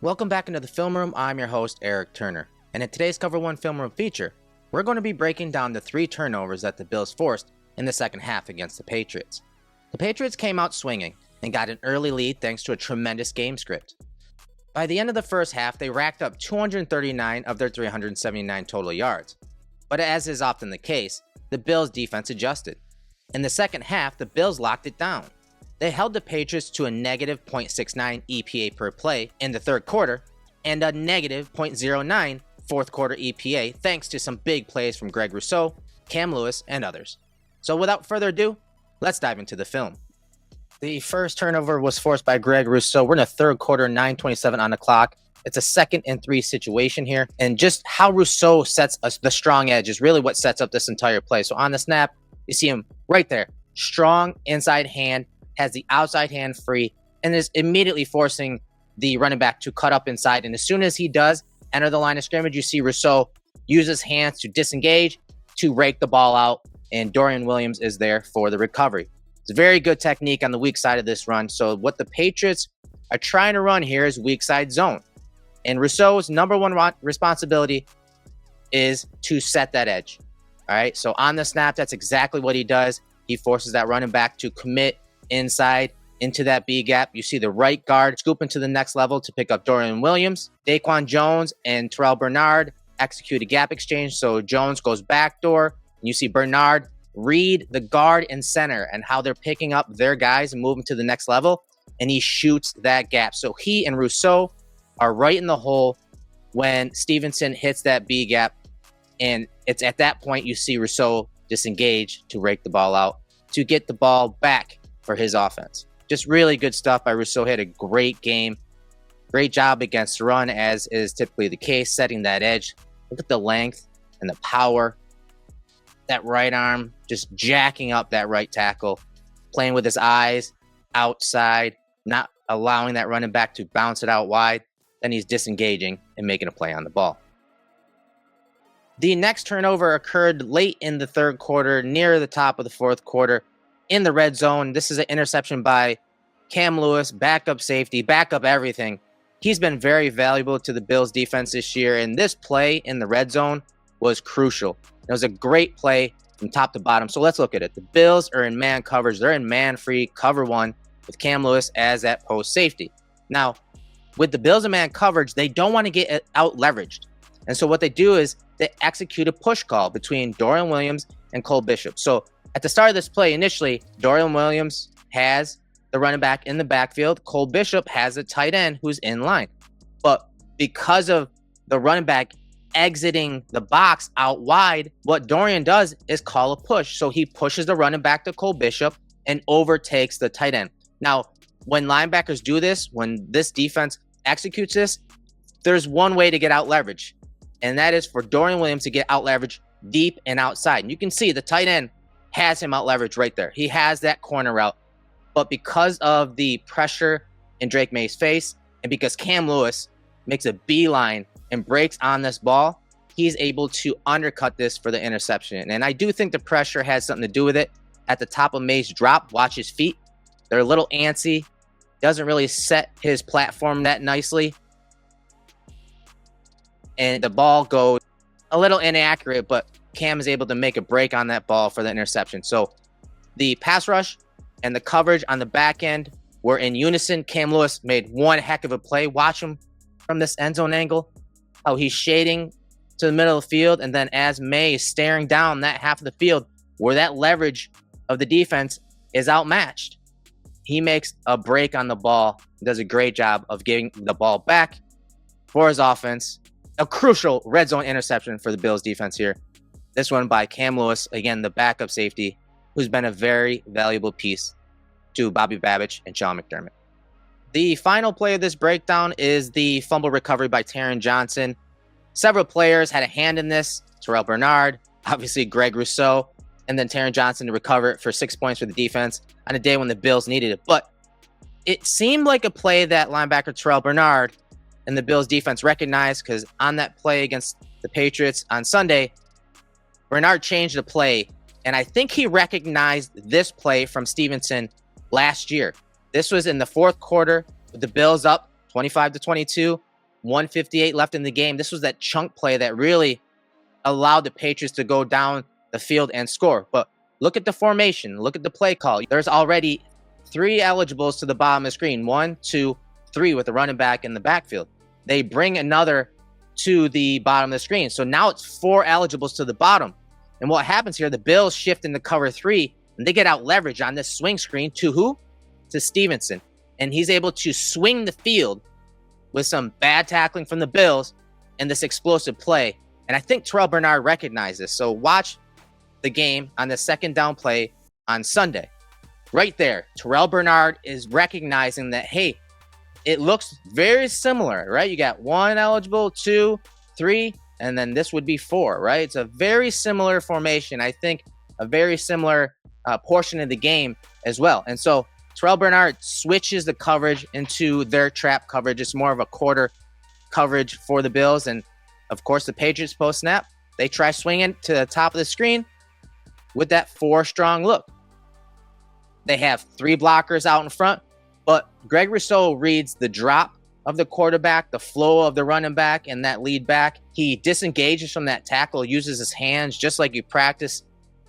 Welcome back into the Film Room. I'm your host, Eric Turner. And in today's Cover 1 Film Room feature, we're going to be breaking down the 3 turnovers that the Bills forced in the second half against the Patriots. The Patriots came out swinging and got an early lead thanks to a tremendous game script. By the end of the first half, they racked up 239 of their 379 total yards. But as is often the case, the Bills' defense adjusted. In the second half, the Bills locked it down. They held the Patriots to a negative .69 EPA per play in the third quarter and a negative .09 fourth quarter EPA thanks to some big plays from Greg Rousseau, Cam Lewis, and others. So without further ado, let's dive into the film. The first turnover was forced by Greg Rousseau. We're in the third quarter, 9:27 on the clock. It's a 2nd and 3 situation here. And just how Rousseau sets us the strong edge is really what sets up this entire play. So on the snap, you see him right there. Strong inside hand, has the outside hand free, and is immediately forcing the running back to cut up inside. And as soon as he does enter the line of scrimmage, you see Rousseau use his hands to disengage, to rake the ball out, and Dorian Williams is there for the recovery. It's a very good technique on the weak side of this run. So what the Patriots are trying to run here is weak side zone. And Rousseau's number one responsibility is to set that edge. All right, so on the snap, that's exactly what he does. He forces that running back to commit inside into that B gap. You see the right guard scoop into the next level to pick up Dorian Williams. Daquan Jones and Terrell Bernard execute a gap exchange. So Jones goes backdoor. And you see Bernard read the guard and center and how they're picking up their guys and moving to the next level. And he shoots that gap. So he and Rousseau are right in the hole when Stevenson hits that B gap. And it's at that point you see Rousseau disengage to rake the ball out to get the ball back for his offense. Just really good stuff by Rousseau. Had a great game. Great job against the run, as is typically the case, setting that edge. Look at the length and the power. That right arm just jacking up that right tackle, playing with his eyes outside, not allowing that running back to bounce it out wide. Then he's disengaging and making a play on the ball. The next turnover occurred late in the third quarter, near the top of the fourth quarter, in the red zone. This is an interception by Cam Lewis, backup safety, backup everything. He's been very valuable to the Bills defense this year, and this play in the red zone was crucial. It was a great play from top to bottom. So let's look at it. The Bills are in man coverage. They're in man-free cover 1 with Cam Lewis as that post safety. Now, with the Bills in man coverage, they don't want to get out leveraged. And so what they do is they execute a push call between Dorian Williams and Cole Bishop. So at the start of this play, initially, Dorian Williams has the running back in the backfield. Cole Bishop has a tight end who's in line. But because of the running back exiting the box out wide, what Dorian does is call a push. So he pushes the running back to Cole Bishop and overtakes the tight end. Now, when linebackers do this, when this defense executes this, there's one way to get out leverage, and that is for Dorian Williams to get out leverage deep and outside. And you can see the tight end has him out leverage right there. He has that corner route. But because of the pressure in Drake May's face, and because Cam Lewis makes a beeline and breaks on this ball, he's able to undercut this for the interception. And I do think the pressure has something to do with it. At the top of May's drop, watch his feet. They're a little antsy. Doesn't really set his platform that nicely. And the ball goes a little inaccurate, but Cam is able to make a break on that ball for the interception. So the pass rush and the coverage on the back end were in unison. Cam Lewis made one heck of a play. Watch him from this end zone angle. How he's shading to the middle of the field. And then as May is staring down that half of the field where that leverage of the defense is outmatched, he makes a break on the ball. Does a great job of getting the ball back for his offense. A crucial red zone interception for the Bills defense here. This one by Cam Lewis, again, the backup safety, who's been a very valuable piece to Bobby Babich and Sean McDermott. The final play of this breakdown is the fumble recovery by Taron Johnson. Several players had a hand in this. Terrell Bernard, obviously Greg Rousseau, and then Taron Johnson to recover it for 6 points for the defense on a day when the Bills needed it. But it seemed like a play that linebacker Terrell Bernard and the Bills defense recognized, because on that play against the Patriots on Sunday, Bernard changed the play, and I think he recognized this play from Stevenson last year. This was in the fourth quarter with the Bills up 25-22. 1:58 left in the game. This was that chunk play that really allowed the Patriots to go down the field and score. But look at the formation. Look at the play call. There's already 3 eligibles to the bottom of the screen. 1, 2, 3 with the running back in the backfield. They bring another to the bottom of the screen. So now it's 4 eligibles to the bottom. And what happens here, the Bills shift into cover 3, and they get out leverage on this swing screen to who? To Stevenson. And he's able to swing the field with some bad tackling from the Bills and this explosive play. And I think Terrell Bernard recognized this. So watch the game on the second down play on Sunday. Right there, Terrell Bernard is recognizing that, hey, it looks very similar, right? You got 1 eligible, 2, 3, and then this would be 4, right? It's a very similar formation. I think a very similar portion of the game as well. And so Terrell Bernard switches the coverage into their trap coverage. It's more of a quarter coverage for the Bills. And of course, the Patriots post-snap, they try swinging to the top of the screen with that 4-strong look. They have 3 blockers out in front, but Greg Rousseau reads the drop of the quarterback, the flow of the running back, and that lead back. He disengages from that tackle, uses his hands just like you practice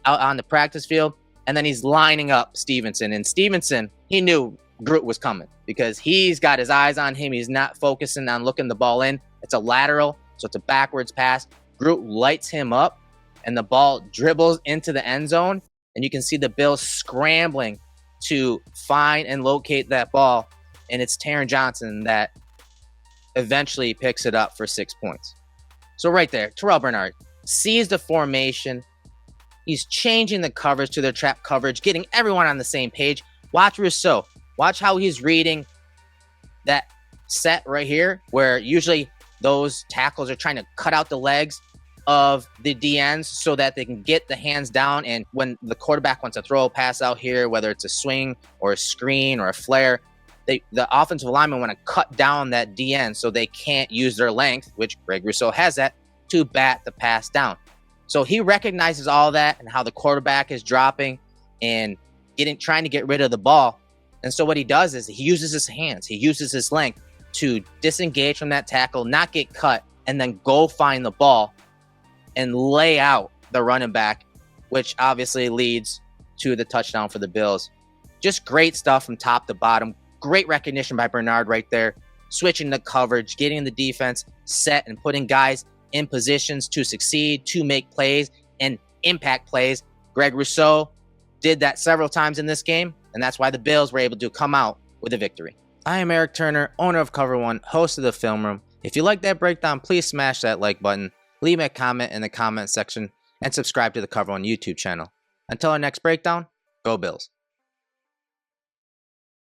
out on the practice field, and then he's lining up Stevenson. And Stevenson, he knew Groot was coming because he's got his eyes on him. He's not focusing on looking the ball in. It's a lateral, so it's a backwards pass. Groot lights him up, and the ball dribbles into the end zone, and you can see the Bills scrambling to find and locate that ball, and it's Taron Johnson that eventually picks it up for 6 points. So right there, Terrell Bernard sees the formation. He's changing the coverage to their trap coverage, getting everyone on the same page. Watch Rousseau. Watch how he's reading that set right here, where usually those tackles are trying to cut out the legs of the DNs so that they can get the hands down. And when the quarterback wants to throw a pass out here, whether it's a swing or a screen or a flare, the offensive linemen want to cut down that DN so they can't use their length, which Greg Rousseau has that, to bat the pass down. So he recognizes all that and how the quarterback is dropping and trying to get rid of the ball. And so what he does is he uses his hands, he uses his length to disengage from that tackle, not get cut, and then go find the ball and lay out the running back, which obviously leads to the touchdown for the Bills. Just great stuff from top to bottom. Great recognition by Bernard right there, switching the coverage, getting the defense set and putting guys in positions to succeed, to make plays and impact plays. Greg Rousseau did that several times in this game, and that's why the Bills were able to come out with a victory. I am Eric Turner, owner of Cover One, host of the Film Room. If you like that breakdown, please smash that like button, leave me a comment in the comment section, and subscribe to the Cover One YouTube channel. Until our next breakdown, go Bills.